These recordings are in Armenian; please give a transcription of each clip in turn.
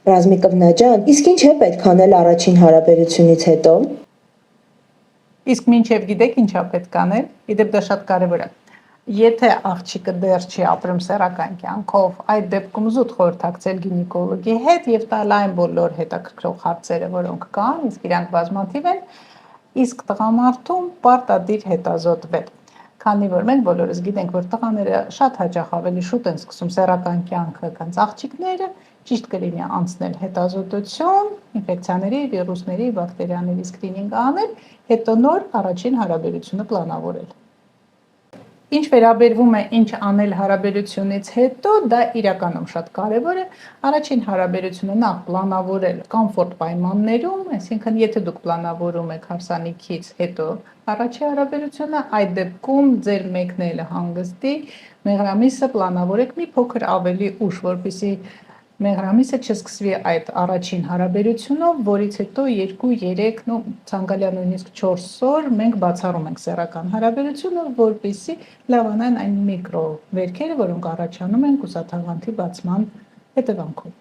Ռազմիկովնա ջան, իսկ ինչ է պետք անել առաջին հարաբերությունից հետո։ Իսկ մինչև գիտեք ինչա պետք անել, իդեպ դա շատ կարևոր է։ Եթե աղջիկը դեռ չի ապրում սեռական կյանքով, այդ դեպքում զուտ խորհրդակցել գինեկոլոգի հետ եւ տալ այն բոլոր հետաքրքրող հարցերը, որոնք կան, իսկ իրանք բազմաթիվ են, իսկ տղամարդուն պարտադիր հետազոտվել։ Քանի որ մենք բոլորս գիտենք, որ տղաները շատ հաճախ ավելի շուտ են սկսում սեռական կյանքը, քան աղջիկները, ճիշտ կլինի անցնել հետազոտություն, ինֆեկցիաների, վիրուսների, բակտերիաների սկրինինգ անել, հետո նոր առաջին հարաբերությունը պլանավորել։ Ինչ վերաբերվում է ինչ անել հարաբերությունից հետո, դա իրականում շատ կարևոր է։ Առաջին հարաբերությունը նախ պլանավորել կոմֆորտ պայմաններում, այսինքն եթե դուք պլանավորում եք հարսանիքից հետո առաջի հարաբերությունը, այդ դեպքում ձեր մեկնելը հանգստի, մեղրամիսը պլանավորեք մի փոքր ավելի ուշ, որպեսզի մեղրամիսը չսկսվի այդ առաջին հարաբերությունով, որից հետո 2-3, ցանկալի նույնիսկ 4 օր մենք բացառում ենք սեռական հարաբերությունը, որպեսզի լավանան այն միկրո վերքերը, որոնք առաջանում են կուսաթաղանթի բացման հետևանքով։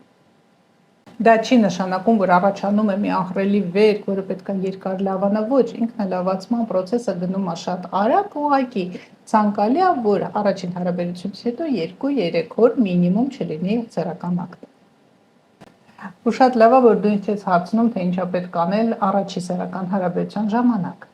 Դա չի նշանակում, որ առաջանում է մի ահռելի վերք, որը պետք է երկար լավանա, ոչ, ինքնալավացման process-ը գնում է շատ արագ, ուղղակի ցանկալի է, որ առաջին հարաբերությունից հետո 2-3 օր մինիմում չլինի սեռական ակտ։ Ու շատ լավ է, որ դու ինձ ես հարցնում, թե ինչա պետք անել առաջի սեռական հարաբերության ժամանակ։